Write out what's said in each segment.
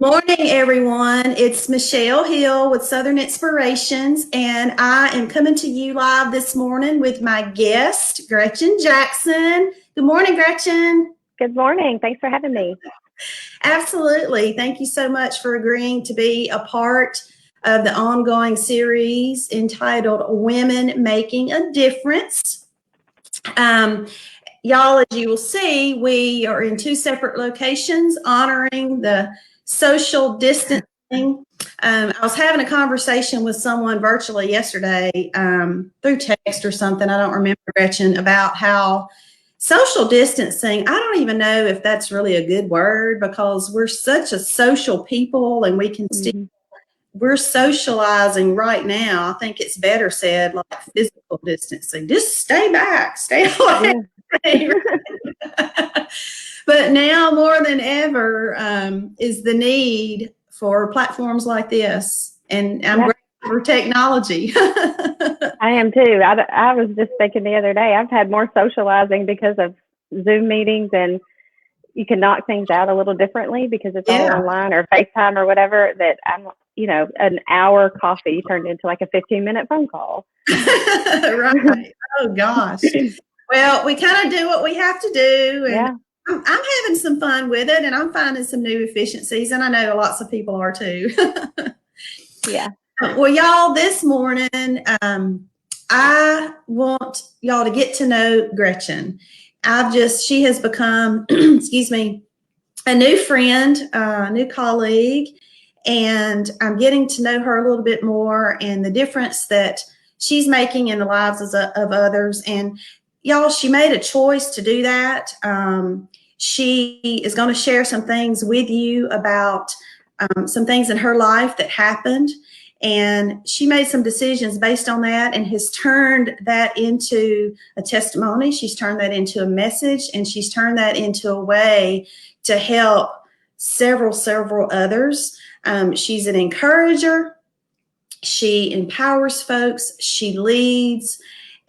Morning, everyone. It's Michelle Hill with Southern Inspirations, and I am coming to you live this morning with my guest, Gretchen Jackson. Good morning, Gretchen. Good morning. Thanks for having me. Absolutely. Thank you so much for agreeing to be a part of the ongoing series entitled Women Making a Difference. Um, Y'all, as you will see, we are in two separate locations honoring the social distancing. I was having a conversation with someone virtually yesterday through text or something. I don't remember, Gretchen, about how social distancing, I don't even know if that's really a good word because we're such a social people and we can still, hmm we're socializing right now. I think it's better said like physical distancing. Just stay back, stay away. Yeah. But now more than ever is the need for platforms like this. And I'm Yeah, grateful for technology. I am too. I was just thinking the other day, I've had more socializing because of Zoom meetings, and you can knock things out a little differently because it's all Yeah. online or FaceTime or whatever. That an hour coffee turned into like a 15-minute phone call. Right. Oh, gosh. Well, we kind of do what we have to do. And Yeah. I'm having some fun with it and I'm finding some new efficiencies. And I know lots of people are too. Yeah. Well, y'all, this morning, I want y'all to get to know Gretchen. She has become, excuse me, a new friend, a new colleague, and I'm getting to know her a little bit more and the difference that she's making in the lives of others. And y'all, she made a choice to do that. She is going to share some things with you about some things in her life that happened. And she made some decisions based on that and has turned that into a testimony. She's turned that into a message and she's turned that into a way to help several others. She's an encourager. She empowers folks. She leads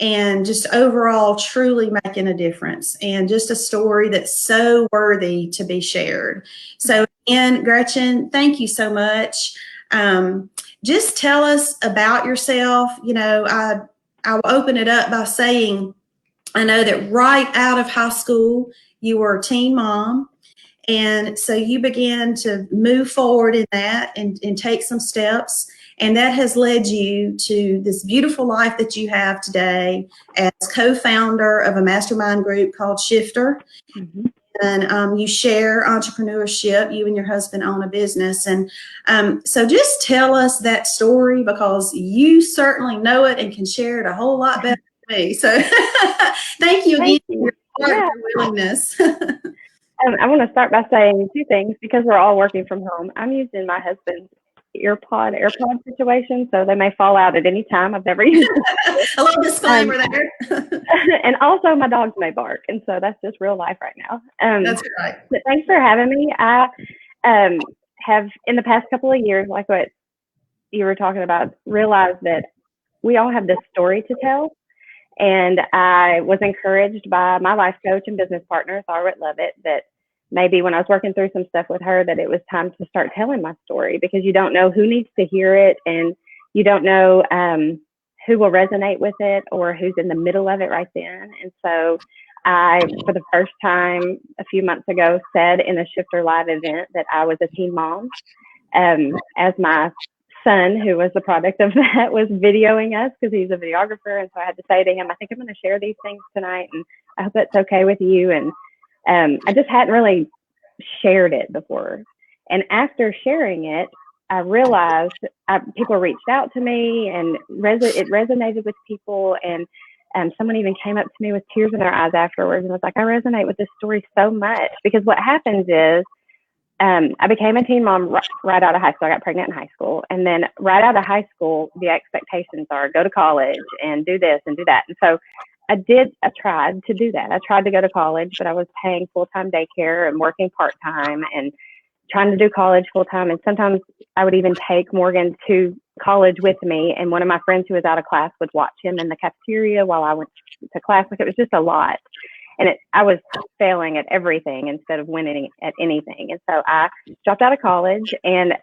and just overall truly making a difference and just a story that's so worthy to be shared. So again, Gretchen, thank you so much. Just tell us about yourself. I will open it up by saying, I know that right out of high school, you were a teen mom. And so you began to move forward in that and take some steps. And that has led you to this beautiful life that you have today as co-founder of a mastermind group called Shifter. hmm And you share entrepreneurship. You and your husband own a business. And so just tell us that story because you certainly know it and can share it a whole lot better than me. So thank you again Thank for you. your Yeah. willingness. I want to start by saying two things because we're all working from home. I'm using my husband's AirPod situation, so they may fall out at any time. I've never used them before. A little Um, disclaimer there. and also my dogs may bark, and so that's just real life right now. That's right. But thanks for having me. I um, have, in the past couple of years, like what you were talking about, realized that we all have this story to tell. And I was encouraged by my life coach and business partner, Tharwet Lovett, that maybe when I was working through some stuff with her, that it was time to start telling my story because you don't know who needs to hear it and you don't know who will resonate with it or who's in the middle of it right then. And so I, for the first time a few months ago, said in a Shifter Live event that I was a teen mom. As my son, who was the product of that, was videoing us because he's a videographer. And so I had to say to him, I think I'm going to share these things tonight and I hope that's okay with you. And I just hadn't really shared it before. And after sharing it, I realized people reached out to me and it resonated with people. And someone even came up to me with tears in their eyes afterwards and was like, I resonate with this story so much because what happens is I became a teen mom right out of high school. I got pregnant in high school. And then right out of high school, the expectations are go to college and do this and do that. And so I tried to do that. I tried to go to college, but I was paying full-time daycare and working part-time and trying to do college full-time. And sometimes I would even take Morgan to college with me. And one of my friends who was out of class would watch him in the cafeteria while I went to class. Like it was just a lot. I was failing at everything instead of winning at anything. And so I dropped out of college, and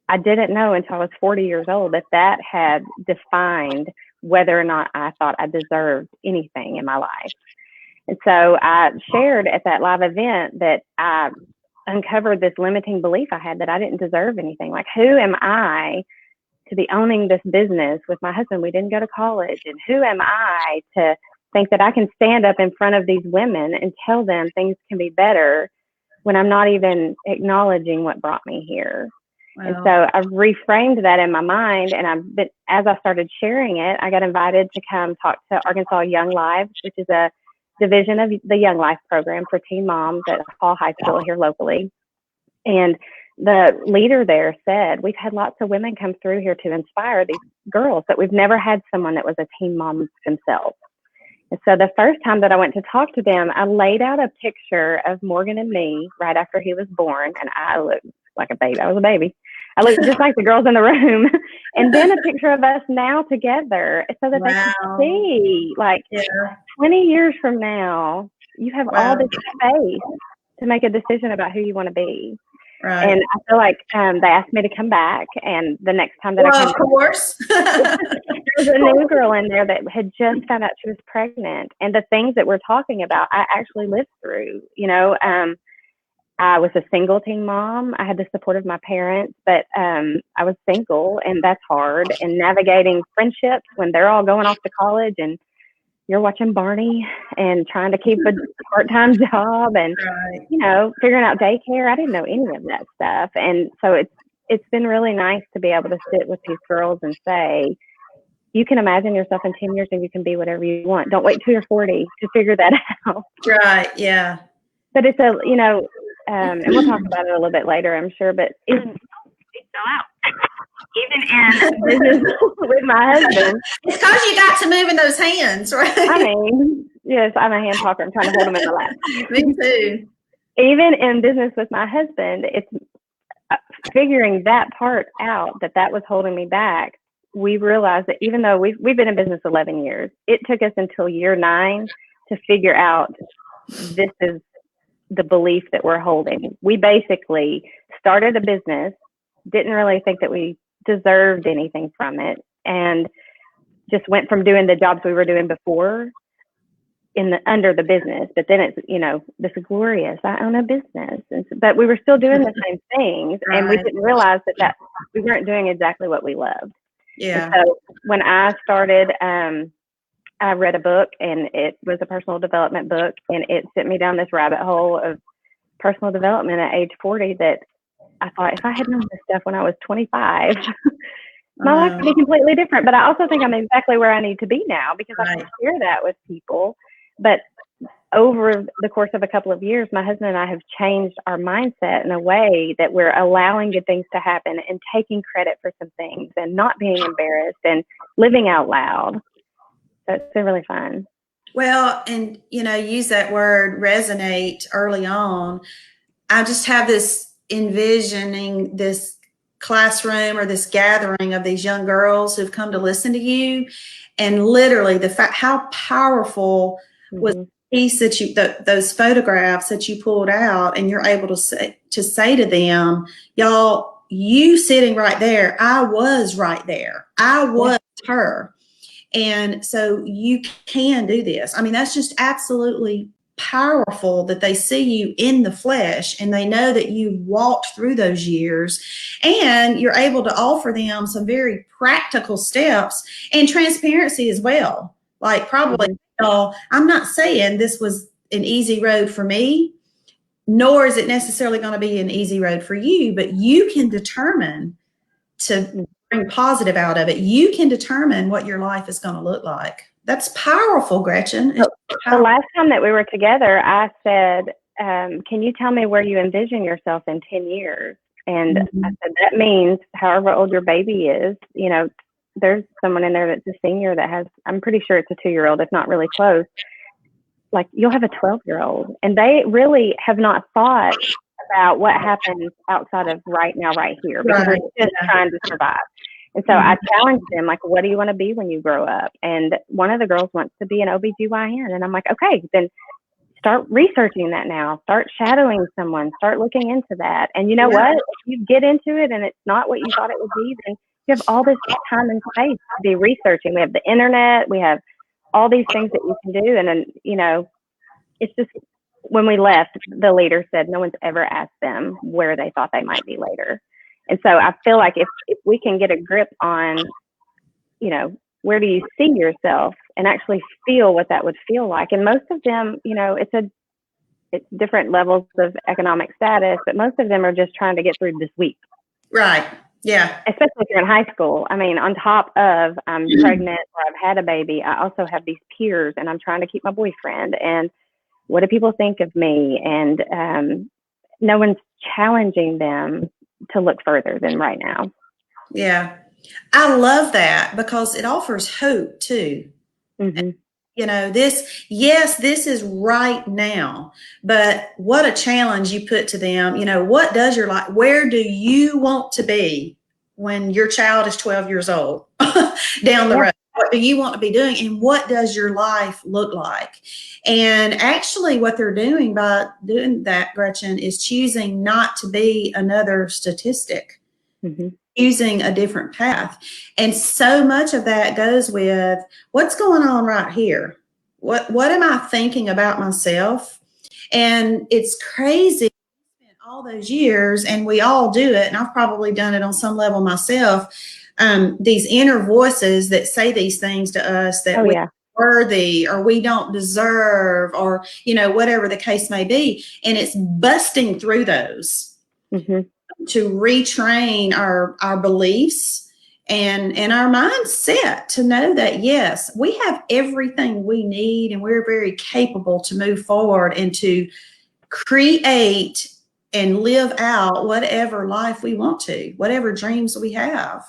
I didn't know until I was 40 years old that had defined whether or not I thought I deserved anything in my life. And so I shared at that live event that I uncovered this limiting belief I had that I didn't deserve anything. Like, who am I to be owning this business with my husband? We didn't go to college. And who am I to think that I can stand up in front of these women and tell them things can be better when I'm not even acknowledging what brought me here? Wow. And so I reframed that in my mind, and as I started sharing it, I got invited to come talk to Arkansas Young Lives, which is a division of the Young Life program for teen moms at Hall High School here locally. And the leader there said, we've had lots of women come through here to inspire these girls, but we've never had someone that was a teen mom themselves. And so the first time that I went to talk to them, I laid out a picture of Morgan and me right after he was born, and I looked like a baby. I was a baby. I looked just like the girls in the room. And then a picture of us now together so that they could see, like, 20 years from now, you have all this space to make a decision about who you want to be. Right. And I feel like they asked me to come back, and the next time that I came, of course, there was a new girl in there that had just found out she was pregnant, and the things that we're talking about, I actually lived through. I was a single teen mom. I had the support of my parents, but I was single, and that's hard. And navigating friendships when they're all going off to college, and you're watching Barney and trying to keep a part-time job, and figuring out daycare. I didn't know any of that stuff, and so it's been really nice to be able to sit with these girls and say, you can imagine yourself in 10 years, and you can be whatever you want. Don't wait till you're 40 to figure that out. Right. Yeah. But it's and we'll talk about it a little bit later, I'm sure. But even in business with my husband, it's because you got to move in those hands, right? I mean, yes, I'm a hand talker. I'm trying to hold them in my lap. Me too. Even in business with my husband, it's figuring that part out, that was holding me back. We realized that even though we've been in business 11 years, it took us until year 9 to figure out this is the belief that we're holding. We basically started a business, didn't really think that we deserved anything from it, and just went from doing the jobs we were doing before under the business. But then it's, this is glorious, I own a business. But we were still doing the same things, and we didn't realize that we weren't doing exactly what we loved. Yeah. And so when I started, I read a book, and it was a personal development book, and it sent me down this rabbit hole of personal development at age 40 that I thought, if I had known this stuff when I was 25, my life would be completely different. But I also think I'm exactly where I need to be now, because I can share that with people. But over the course of a couple of years, my husband and I have changed our mindset in a way that we're allowing good things to happen and taking credit for some things and not being embarrassed and living out loud. So it's been really fun. Well, and, use that word resonate early on. I just have this envisioning this classroom or this gathering of these young girls who've come to listen to you, and literally the fact how powerful was the piece that those photographs that you pulled out, and you're able to say to them, y'all, you sitting right there, I was right there, I was her. And so you can do this. I mean, that's just absolutely powerful that they see you in the flesh, and they know that you walked through those years, and you're able to offer them some very practical steps and transparency as well. Like, probably, I'm not saying this was an easy road for me, nor is it necessarily going to be an easy road for you, but you can determine to bring positive out of it. You can determine what your life is going to look like. That's powerful, Gretchen. The last time that we were together, I said, can you tell me where you envision yourself in 10 years? And I said, that means however old your baby is, there's someone in there that's a senior that has, I'm pretty sure it's a 2-year-old, if not really close. Like, you'll have a 12-year-old. And they really have not thought about what happens outside of right now, right here, because we're just trying to survive. And so I challenged them, like, what do you want to be when you grow up? And one of the girls wants to be an OBGYN. And I'm like, okay, then start researching that now. Start shadowing someone. Start looking into that. And you know what? If you get into it and it's not what you thought it would be, then you have all this time and space to be researching. We have the internet. We have all these things that you can do. And then, you know, it's just, when we left, the leader said no one's ever asked them where they thought they might be later. And so I feel like if we can get a grip on, you know, where do you see yourself and actually feel what that would feel like. And most of them, you know, it's different levels of economic status, but most of them are just trying to get through this week. Right. Yeah. Especially if you're in high school. I mean, on top of I'm pregnant or I've had a baby, I also have these peers and I'm trying to keep my boyfriend. And what do people think of me? And no one's challenging them to look further than right now. Yeah. I love that because it offers hope too. Mm-hmm. You know, this is right now, but what a challenge you put to them. You know, what does your life, where do you want to be when your child is 12 years old down the road? What do you want to be doing? And what does your life look like? And actually what they're doing by doing that, Gretchen, is choosing not to be another statistic. Mm-hmm. Using a different path. And so much of that goes with what's going on right here. What am I thinking about myself? And it's crazy all those years, and we all do it, and I've probably done it on some level myself. These inner voices that say these things to us that we're not worthy or we don't deserve, or, you know, whatever the case may be. And it's busting through those. Mm-hmm. To retrain our beliefs and our mindset to know that, yes, we have everything we need and we're very capable to move forward and to create and live out whatever life we want to, whatever dreams we have.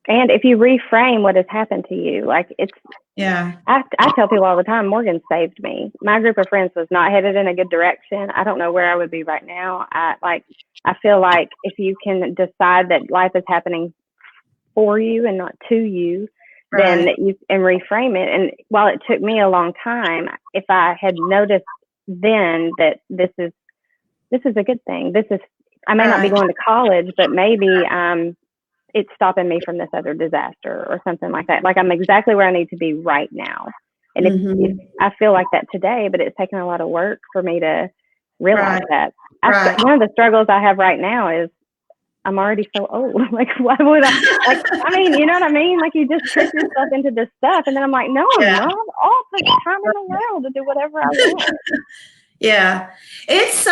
And if you reframe what has happened to you, like I tell people all the time, Morgan saved me. My group of friends was not headed in a good direction. I don't know where I would be right now. I feel like if you can decide that life is happening for you and not to you, then you can reframe it. And while it took me a long time, if I had noticed then that this is a good thing. I may not be going to college, but maybe it's stopping me from this other disaster or something like that. Like I'm exactly where I need to be right now. And if I feel like that today, but it's taken a lot of work for me to realize that. One of the struggles I have right now is I'm already so old. Like, why would I? Like, I mean, you know what I mean? Like, you just trick yourself into this stuff. And then I'm like, no, I'm not. All the time in the world to do whatever I want. Yeah, it's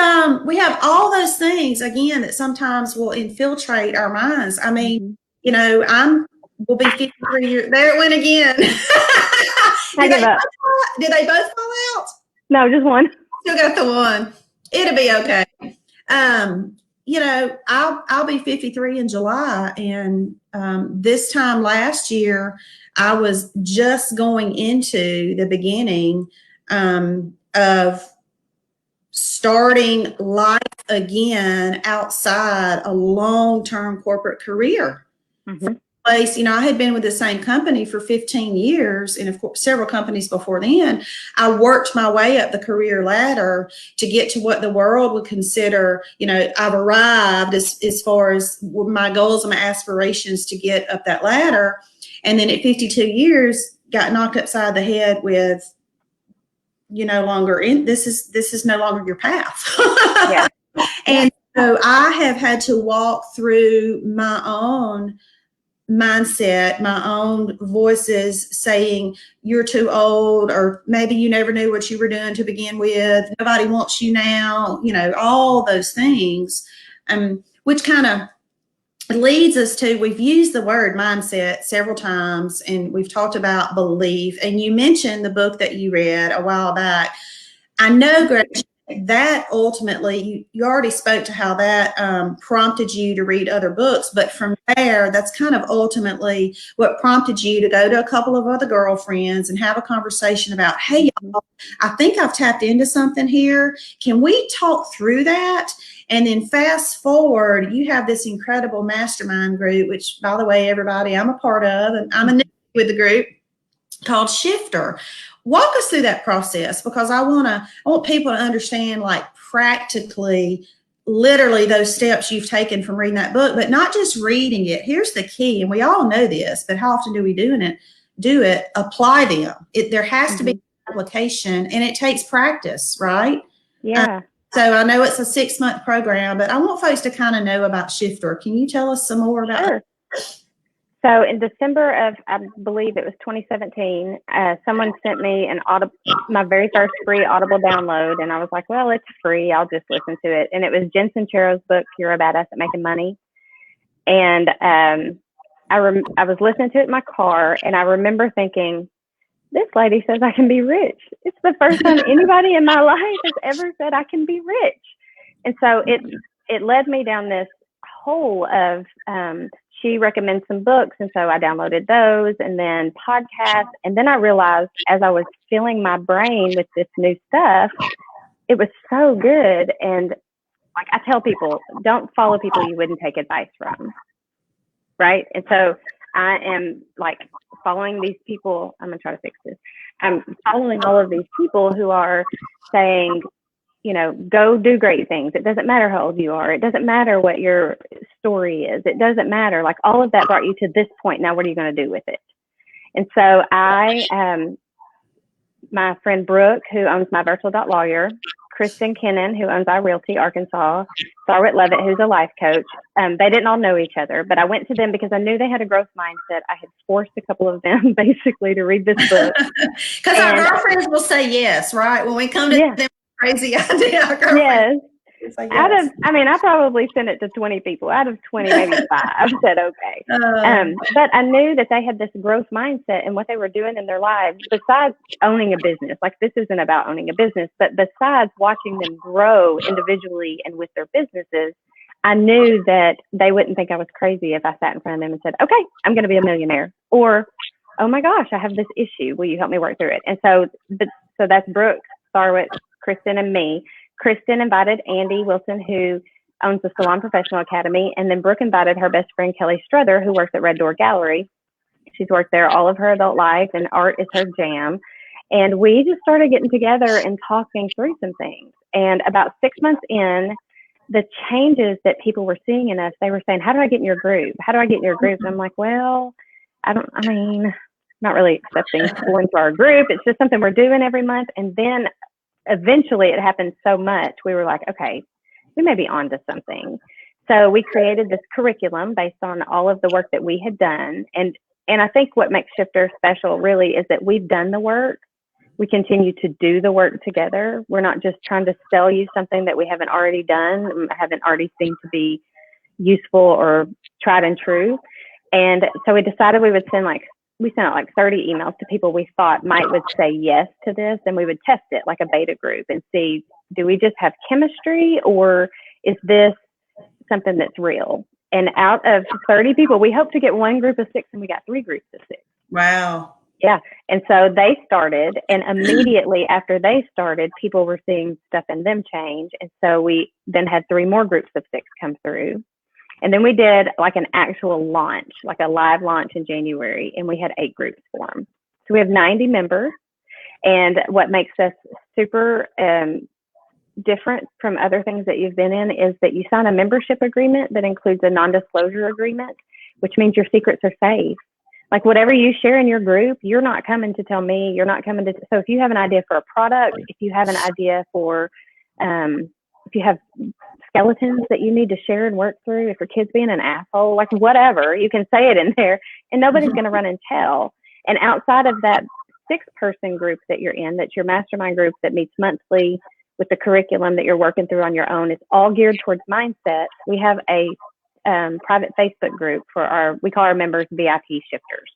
we have all those things again that sometimes will infiltrate our minds. I mean, you know, will be 53 years. There it went again. Did they both fall out? No, just one. Still got the one. It'll be okay. You know, I'll be 53 in July, and this time last year, I was just going into the beginning of starting life again outside a long-term corporate career. Mm-hmm. Place, you know, I had been with the same company for 15 years, and of course, several companies before then. I worked my way up the career ladder to get to what the world would consider, you know, I've arrived as far as my goals and my aspirations to get up that ladder. And then at 52 years, got knocked upside the head with, you're no longer in, this is no longer your path. Yeah. And so I have had to walk through my own mindset, my own voices saying you're too old, or maybe you never knew what you were doing to begin with. Nobody wants you now, you know, all those things, which kind of leads us to, we've used the word mindset several times, and we've talked about belief. And you mentioned the book that you read a while back. I know, Gretchen, that ultimately, you already spoke to how that prompted you to read other books, but from there, that's kind of ultimately what prompted you to go to a couple of other girlfriends and have a conversation about, hey, y'all, I think I've tapped into something here. Can we talk through that? And then fast forward, you have this incredible mastermind group, which, by the way, everybody, I'm a part of, and I'm a new with the group, called Shifter. walk us through that process, because I want people to understand, like, practically, literally those steps you've taken from reading that book, but not just reading it. Here's the key, and we all know this, but how often do we do it, apply them. There has to be application, and it takes practice, right? Yeah. So I know it's a 6-month program, but I want folks to kind of know about Shifter. Can you tell us some more about Sure. So in December of, I believe it was 2017, someone sent me my very first free Audible download, and I was like, well, it's free, I'll just listen to it. And it was Jen Sincero's book, You're a Badass at Making Money. And I was listening to it in my car, and I remember thinking, this lady says I can be rich. It's the first time anybody in my life has ever said I can be rich. And so it led me down this hole of, she recommends some books, and so I downloaded those, and then podcasts. And then I realized, as I was filling my brain with this new stuff, it was so good. And like I tell people, don't follow people you wouldn't take advice from, right? And so I am like following these people. I'm gonna try to fix this. I'm following all of these people who are saying, you know, go do great things. It doesn't matter how old you are. It doesn't matter what your story is. It doesn't matter. Like, all of that brought you to this point. Now, what are you going to do with it? And so my friend Brooke, who owns My Virtual Lawyer, Kristen Kennan, who owns iRealty Arkansas, Sarwit Levitt, who's a life coach. They didn't all know each other, but I went to them because I knew they had a growth mindset. I had forced a couple of them basically to read this book. Because our girlfriends will say yes, right? When we come to them, crazy idea. Yes. I probably sent it to 20 people. Out of 20, maybe 5 said okay. But I knew that they had this growth mindset, and what they were doing in their lives, besides owning a business, like, this isn't about owning a business, but besides watching them grow individually and with their businesses, I knew that they wouldn't think I was crazy if I sat in front of them and said, okay, I'm going to be a millionaire. Or, oh my gosh, I have this issue. Will you help me work through it? And so that's Brooke, Sarwit, Kristen, and me. Kristen invited Andy Wilson, who owns the Salon Professional Academy, and then Brooke invited her best friend, Kelly Struther, who works at Red Door Gallery. She's worked there all of her adult life, and art is her jam. And we just started getting together and talking through some things. And about 6 months in, the changes that people were seeing in us, they were saying, how do I get in your group? How do I get in your group? And I'm like, well, not really accepting people into our group. It's just something we're doing every month. And then eventually it happened so much, we were like, okay, we may be onto something. So we created this curriculum based on all of the work that we had done. And I think what makes Shifter special really is that we've done the work. We continue to do the work together. We're not just trying to sell you something that we haven't already done, haven't already seen to be useful or tried and true. And so we decided we sent out like 30 emails to people we thought would say yes to this, and we would test it like a beta group and see, do we just have chemistry, or is this something that's real? And out of 30 people, we hoped to get one group of 6, and we got 3 groups of 6. Wow. Yeah. And so they started, and immediately after they started, people were seeing stuff in them change. And so we then had 3 more groups of 6 come through. And then we did like an actual launch, like a live launch in January, and we had 8 groups form. So we have 90 members. And what makes us super different from other things that you've been in is that you sign a membership agreement that includes a non-disclosure agreement, which means your secrets are safe. Like, whatever you share in your group, you're not coming to tell me, you're not coming to, so if you have an idea for a product, if you have an idea for, if you have skeletons that you need to share and work through, if your kid's being an asshole, like whatever, you can say it in there, and nobody's going to run and tell. And outside of that 6-person group that you're in, that's your mastermind group that meets monthly with the curriculum that you're working through on your own, it's all geared towards mindset. We have a private Facebook group for we call our members VIP shifters.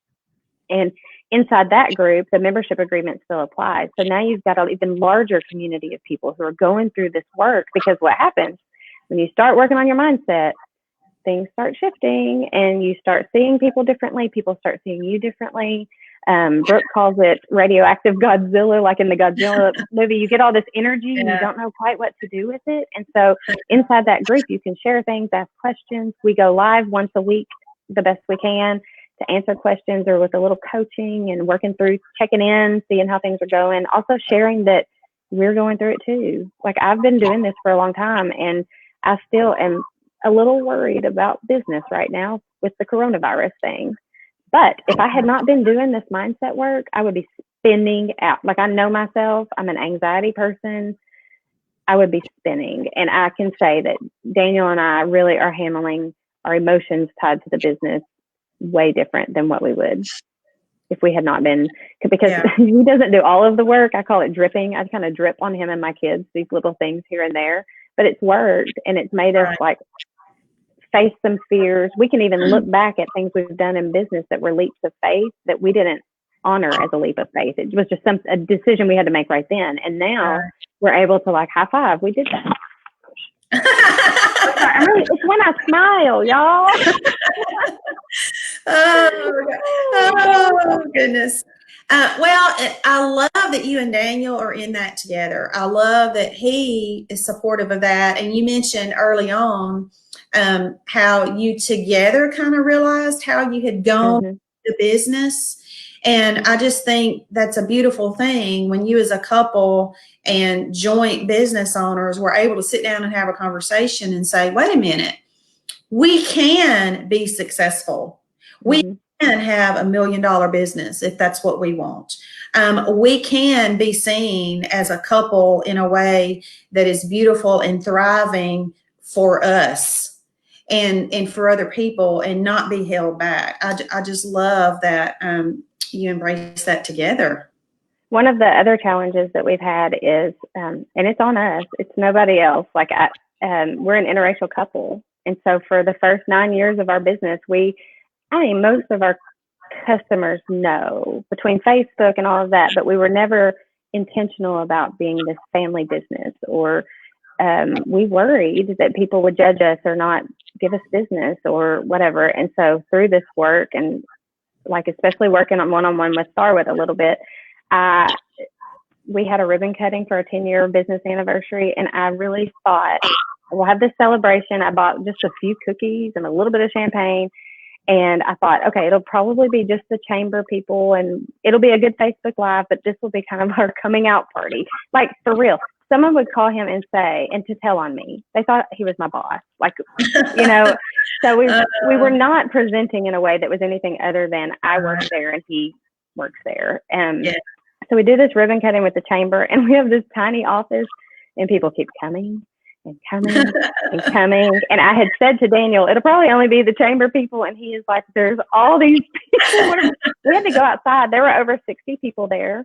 And inside that group, the membership agreement still applies. So now you've got an even larger community of people who are going through this work, because what happens when you start working on your mindset, things start shifting, and you start seeing people differently. People start seeing you differently. Brooke calls it radioactive Godzilla, like in the Godzilla movie. You get all this energy and you don't know quite what to do with it. And so inside that group, you can share things, ask questions. We go live once a week, the best we can, to answer questions or with a little coaching and working through, checking in, seeing how things are going. Also sharing that we're going through it too. Like, I've been doing this for a long time, and I still am a little worried about business right now with the coronavirus thing. But if I had not been doing this mindset work, I would be spinning out. Like, I know myself, I'm an anxiety person. I would be spinning. And I can say that Daniel and I really are handling our emotions tied to the business way different than what we would if we had not been, because he doesn't do all of the work. I call it dripping. I kind of drip on him and my kids, these little things here and there, but it's worked, and it's made us like face some fears. We can even look back at things we've done in business that were leaps of faith that we didn't honor as a leap of faith. It was just a decision we had to make right then. And now we're able to like high five. We did that. It's when I smile, y'all. Oh goodness. Well, I love that you and Daniel are in that together. I love that he is supportive of that. And you mentioned early on how you together kind of realized how you had gone the business. And I just think that's a beautiful thing when you as a couple and joint business owners were able to sit down and have a conversation and say, wait a minute, we can be successful. We can have $1 million business if that's what we want. We can be seen as a couple in a way that is beautiful and thriving for us and for other people and not be held back. I just love that you embrace that together. One of the other challenges that we've had is, and it's on us, it's nobody else. Like, we're an interracial couple. And so for the first 9 years of our business, most of our customers know between Facebook and all of that, but we were never intentional about being this family business, or we worried that people would judge us or not give us business or whatever. And so through this work, and like especially working on one-on-one with Starwood a little bit, we had a ribbon cutting for our 10-year business anniversary, and I really thought, we'll have this celebration. I bought just a few cookies and a little bit of champagne, and I thought, okay, it'll probably be just the chamber people, and it'll be a good Facebook Live, but this will be kind of our coming out party. Like, for real. Someone would call him and say, and to tell on me, they thought he was my boss. Like, so we were not presenting in a way that was anything other than I work there and he works there. So we did this ribbon cutting with the chamber, and we have this tiny office, and people keep coming and coming and coming. And I had said to Daniel, it'll probably only be the chamber people. And he is like, there's all these people. We had to go outside. There were over 60 people there.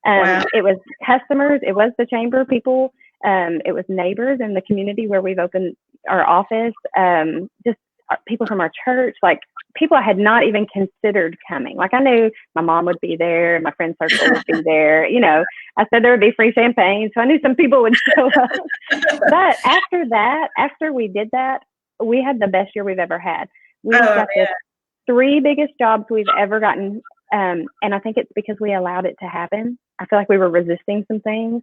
Wow. It was customers. It was the chamber people. It was neighbors in the community where we've opened our office. Just people from our church, like people I had not even considered coming. Like, I knew my mom would be there, my friend circle would be there. I said there would be free champagne, so I knew some people would show up. But after we did that, we had the best year we've ever had. We got the 3 biggest jobs we've ever gotten. And I think it's because we allowed it to happen. I feel like we were resisting some things.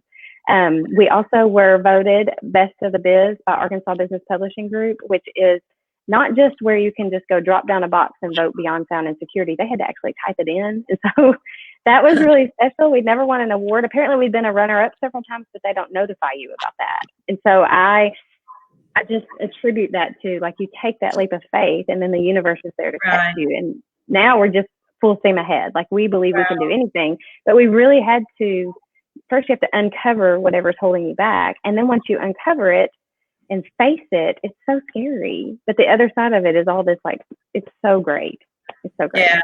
We also were voted Best of the Biz by Arkansas Business Publishing Group, which is not just where you can just go drop down a box and vote beyond sound and security. They had to actually type it in. And so that was really special. We'd never won an award. Apparently we'd been a runner-up several times, but they don't notify you about that. And so I just attribute that to, like, you take that leap of faith and then the universe is there to catch you. And now we're just full steam ahead. Like, we believe we can do anything, but we really had to, first you have to uncover whatever's holding you back. And then once you uncover it and face it, it's so scary. But the other side of it is all this, like, it's so great. It's so great. Yeah.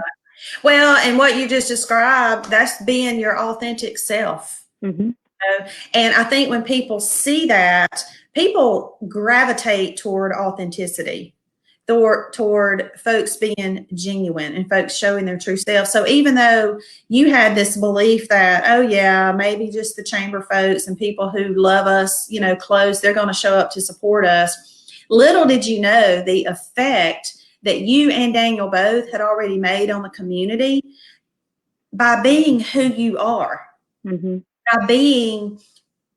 Well, and what you just described, that's being your authentic self. And I think when people see that, people gravitate toward authenticity, toward folks being genuine and folks showing their true self. So even though you had this belief that, oh yeah, maybe just the chamber folks and people who love us, close, they're going to show up to support us, little did you know the effect that you and Daniel both had already made on the community by being who you are, by being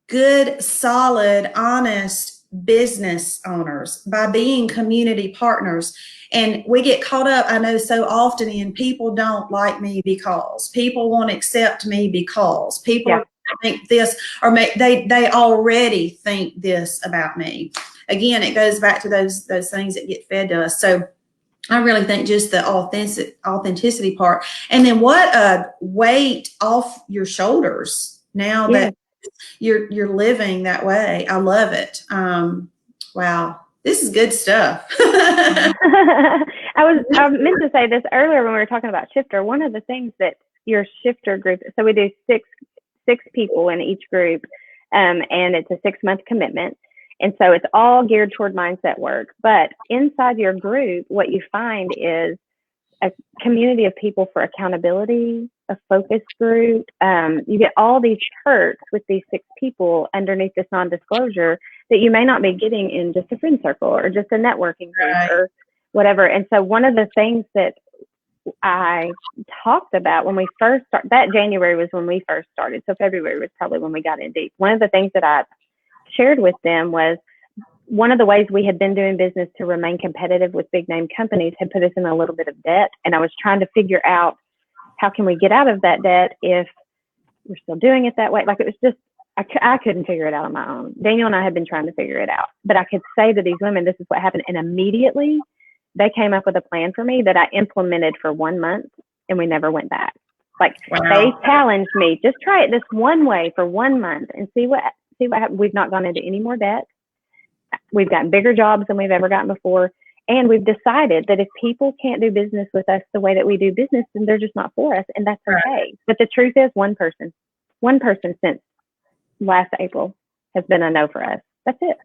good, solid, honest, business owners, by being community partners. And we get caught up, I know, so often in people don't like me because people won't accept me because people think this, or they already think this about me. Again, it goes back to those things that get fed to us. So I really think just the authenticity part, and then what a weight off your shoulders now that you're living that way. I love it. Wow, this is good stuff. I meant to say this earlier when we were talking about shifter. One of the things that your shifter group, so we do six people in each group, and it's a 6-month commitment. And so it's all geared toward mindset work. But inside your group, what you find is a community of people for accountability, a focus group. You get all these perks with these 6 people underneath this non-disclosure that you may not be getting in just a friend circle or just a networking group or whatever. And so one of the things that I talked about when we first started, that January was when we first started. So February was probably when we got in deep. One of the things that I shared with them was one of the ways we had been doing business to remain competitive with big name companies had put us in a little bit of debt. And I was trying to figure out how can we get out of that debt if we're still doing it that way. Like it was just, I couldn't figure it out on my own. Daniel and I had been trying to figure it out, but I could say to these women, this is what happened. And immediately they came up with a plan for me that I implemented for 1 month and we never went back. Like they challenged me, just try it this one way for 1 month and see what happens. We've not gone into any more debt. We've gotten bigger jobs than we've ever gotten before. And we've decided that if people can't do business with us the way that we do business, then they're just not for us. And that's okay. But the truth is one person since last April has been a no for us. That's it.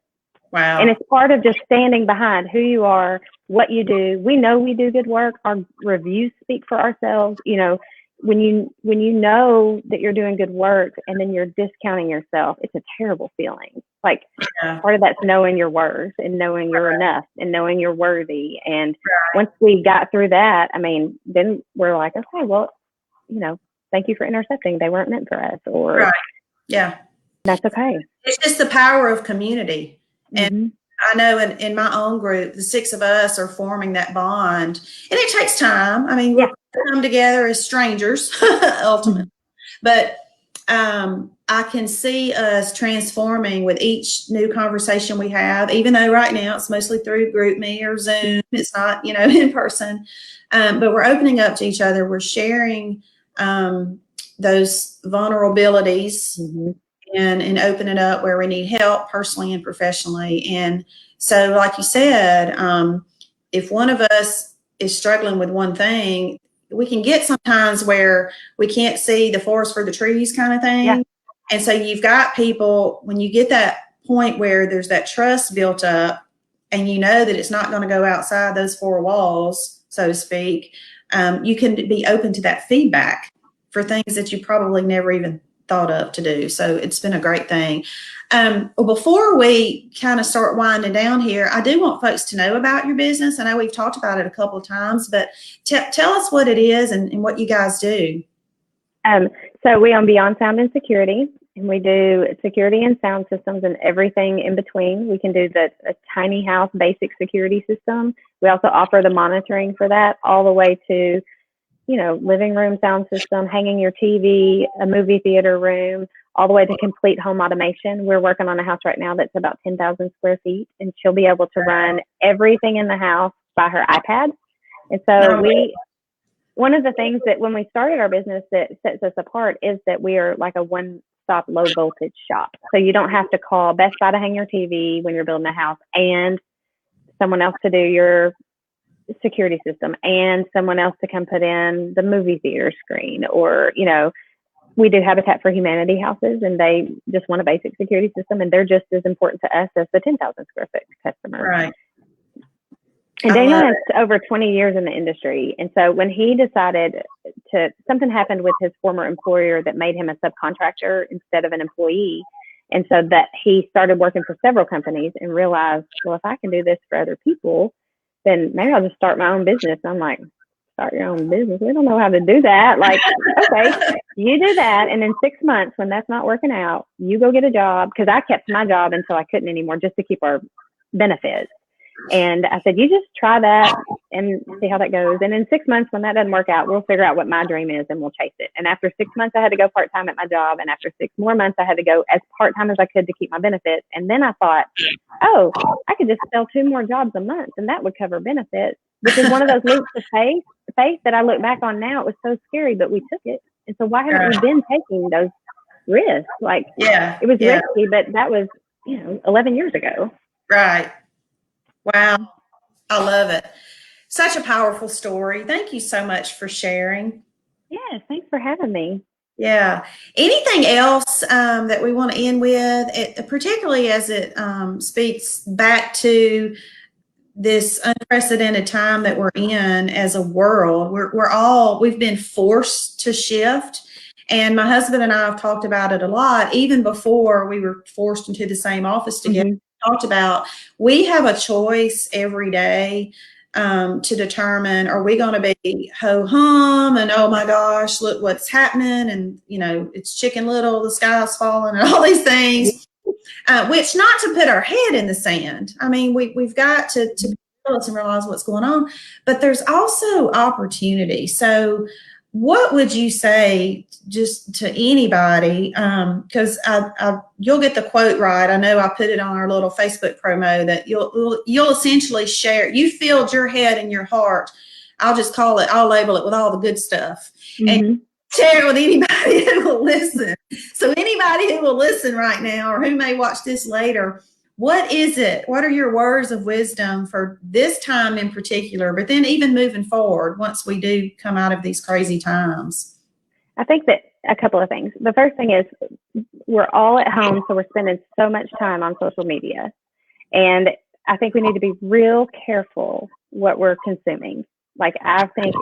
Wow. And it's part of just standing behind who you are, what you do. We know we do good work. Our reviews speak for ourselves. You know, when you know that you're doing good work and then you're discounting yourself, it's a terrible feeling. Like part of that's knowing your worth and knowing you're enough and knowing you're worthy. And once we got through that, I mean, then we're like, okay, well, you know, thank you for intercepting. They weren't meant for us, or that's okay. It's just the power of community. And I know in my own group, the 6 of us are forming that bond, and it takes time. I mean, we'll come together as strangers ultimately, but I can see us transforming with each new conversation we have, even though right now it's mostly through GroupMe or Zoom. It's not, you know, in person, but we're opening up to each other. We're sharing those vulnerabilities and open it up where we need help personally and professionally. And so, like you said, if one of us is struggling with one thing, we can get sometimes where we can't see the forest for the trees kind of thing. Yeah. And so you've got people, when you get that point where there's that trust built up and you know that it's not going to go outside those 4 walls, so to speak, you can be open to that feedback for things that you probably never even thought of to do. So it's been a great thing. Well, before we kind of start winding down here, I do want folks to know about your business. I know we've talked about it a couple of times, but tell us what it is and what you guys do. So we own Beyond Sound and Security, and we do security and sound systems and everything in between. We can do a tiny house basic security system. We also offer the monitoring for that, all the way to, you know, living room sound system, hanging your TV, a movie theater room, all the way to complete home automation. We're working on a house right now that's about 10,000 square feet, and she'll be able to run everything in the house by her iPad. And so one of the things that when we started our business that sets us apart is that we are like a one-stop low voltage shop. So you don't have to call Best Buy to hang your TV when you're building a house, and someone else to do your security system, and someone else to come put in the movie theater screen. Or, you know, we do Habitat for Humanity houses, and they just want a basic security system, and they're just as important to us as the 10,000 square foot customer. Right. And Daniel has over 20 years in the industry. And so when he decided something happened with his former employer that made him a subcontractor instead of an employee. And so that he started working for several companies and realized, well, if I can do this for other people, then maybe I'll just start my own business. I'm like, start your own business? We don't know how to do that. Like, okay. you do that. And in 6 months, when that's not working out, you go get a job. Cause I kept my job until I couldn't anymore just to keep our benefits. And I said, you just try that and see how that goes. And in 6 months, when that doesn't work out, we'll figure out what my dream is and we'll chase it. And after 6 months, I had to go part-time at my job. And after 6 more months, I had to go as part-time as I could to keep my benefits. And then I thought, oh, I could just sell 2 more jobs a month and that would cover benefits, which is one of those leaps of faith that I look back on now. It was so scary, but we took it. And so why haven't we been taking those risks? Like, it was risky, but that was, 11 years ago. Right. Wow. I love it. Such a powerful story. Thank you so much for sharing. Yes. Thanks for having me. Yeah. Anything else that we want to end with, particularly as it speaks back to this unprecedented time that we're in as a world? We've been forced to shift. And my husband and I have talked about it a lot, even before we were forced into the same office together. Talked about, we have a choice every day to determine, are we going to be ho-hum and, oh my gosh, look what's happening, and it's Chicken Little, the sky's falling, and all these things, which, not to put our head in the sand. I mean, we've got to and realize what's going on, but there's also opportunity. So what would you say just to anybody? Because you'll get the quote right. I know I put it on our little Facebook promo that you'll essentially share. You filled your head and your heart. I'll label it with all the good stuff, and share it with anybody who will listen. So anybody who will listen right now, or who may watch this later, what is it? What are your words of wisdom for this time in particular, but then even moving forward once we do come out of these crazy times? I think that a couple of things. The first thing is, we're all at home, so we're spending so much time on social media. And I think we need to be real careful what we're consuming. Like, I think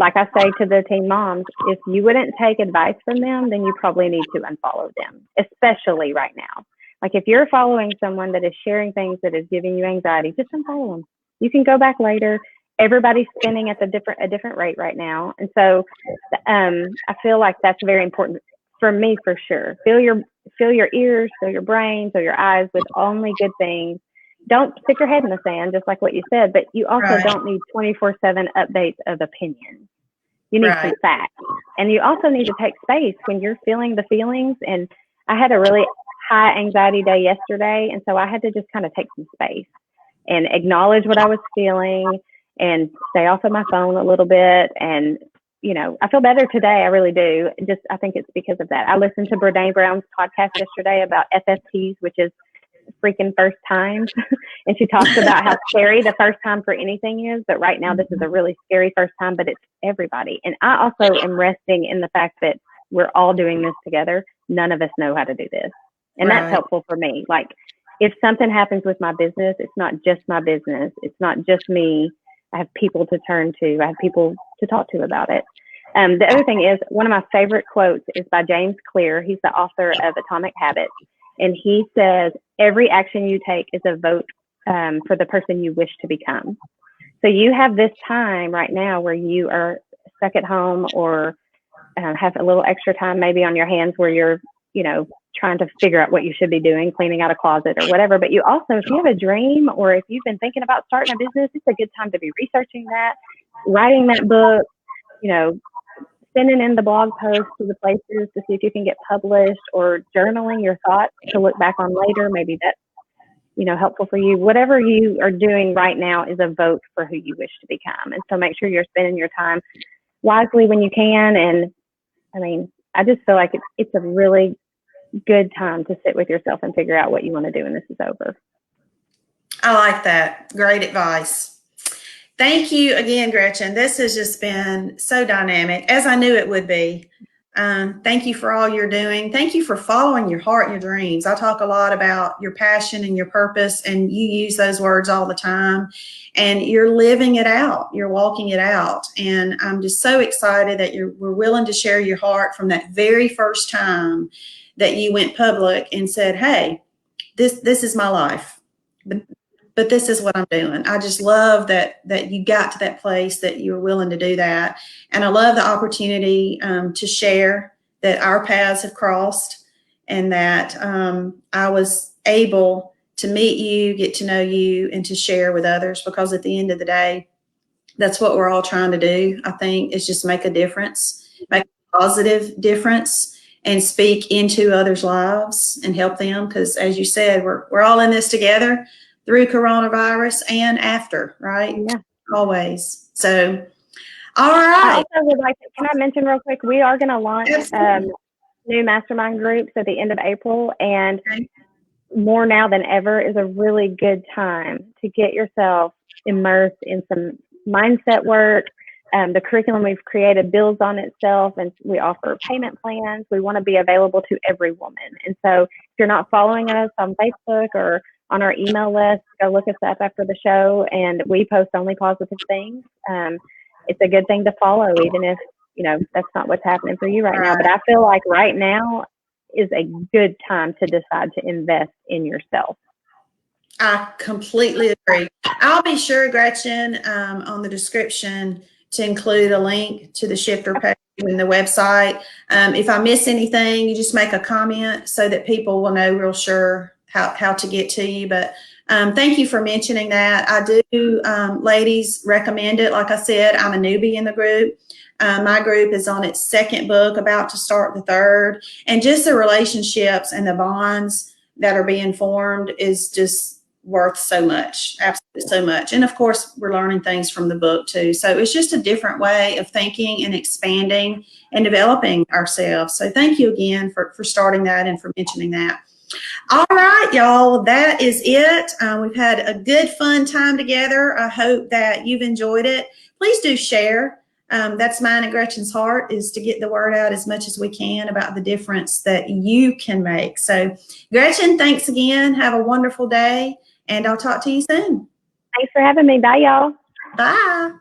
like I say to the teen moms, if you wouldn't take advice from them, then you probably need to unfollow them, especially right now. Like, if you're following someone that is sharing things that is giving you anxiety, just unfollow them. You can go back later. Everybody's spending at a different rate right now. And so I feel like that's very important for me, for sure. Fill your ears, fill your brain, fill your eyes with only good things. Don't stick your head in the sand, just like what you said, but you also don't need 24/7 updates of opinions. You need some facts. And you also need to take space when you're feeling the feelings. And I had a really high anxiety day yesterday, and so I had to just kind of take some space and acknowledge what I was feeling and stay off of my phone a little bit. And I feel better today. I really do. I think it's because of that. I listened to Brene Brown's podcast yesterday about FFTs, which is freaking first times. And she talks about how scary the first time for anything is. But right now, this is a really scary first time, but it's everybody. And I also am resting in the fact that we're all doing this together. None of us know how to do this. And that's helpful for me. Like, if something happens with my business, it's not just my business. It's not just me. I have people to turn to. I have people to talk to about it. The other thing is, one of my favorite quotes is by James Clear. He's the author of Atomic Habits. And he says, every action you take is a vote for the person you wish to become. So you have this time right now where you are stuck at home, or have a little extra time maybe on your hands where you're, trying to figure out what you should be doing, cleaning out a closet or whatever. But you also, if you have a dream, or if you've been thinking about starting a business, it's a good time to be researching that, writing that book, sending in the blog posts to the places to see if you can get published, or journaling your thoughts to look back on later. Maybe that's, helpful for you. Whatever you are doing right now is a vote for who you wish to become. And so make sure you're spending your time wisely when you can. And I mean, I just feel like it's a really good time to sit with yourself and figure out what you want to do when this is over. I like that. Great advice. Thank you again, Gretchen. This has just been so dynamic, as I knew it would be. Thank you for all you're doing. Thank you for following your heart and your dreams. I talk a lot about your passion and your purpose, and you use those words all the time, and you're living it out. You're walking it out. And I'm just so excited that we're willing to share your heart from that very first time that you went public and said, hey, this is my life. but this is what I'm doing. I just love that you got to that place that you were willing to do that. And I love the opportunity to share that our paths have crossed and that I was able to meet you, get to know you, and to share with others, because at the end of the day, that's what we're all trying to do. I think is just make a difference, make a positive difference, and speak into others' lives and help them. Because as you said, we're all in this together through coronavirus and after, right? Yeah. Always. So, all I right. also would like to, can I mention real quick, we are going to launch new mastermind groups at the end of April, and more now than ever is a really good time to get yourself immersed in some mindset work. The curriculum we've created builds on itself, and we offer payment plans. We want to be available to every woman. And so if you're not following us on Facebook or on our email list, go look us up after the show, and we post only positive things. It's a good thing to follow, even if, you know, that's not what's happening for you right now. But I feel like right now is a good time to decide to invest in yourself. I completely agree. I'll be sure, Gretchen, on the description to include a link to the shifter page and the website. If I miss anything, you just make a comment so that people will know real sure how to get to you. But thank you for mentioning that. I do, ladies, recommend it. Like I said, I'm a newbie in the group. My group is on its second book, about to start the third. And just the relationships and the bonds that are being formed is just worth so much, absolutely so much. And of course, we're learning things from the book too. So it's just a different way of thinking and expanding and developing ourselves. So thank you again for starting that and for mentioning that. All right, y'all, that is it. We've had a good, fun time together. I hope that you've enjoyed it. Please do share. That's mine and Gretchen's heart, is to get the word out as much as we can about the difference that you can make. So, Gretchen, thanks again. Have a wonderful day, and I'll talk to you soon. Thanks for having me. Bye, y'all. Bye.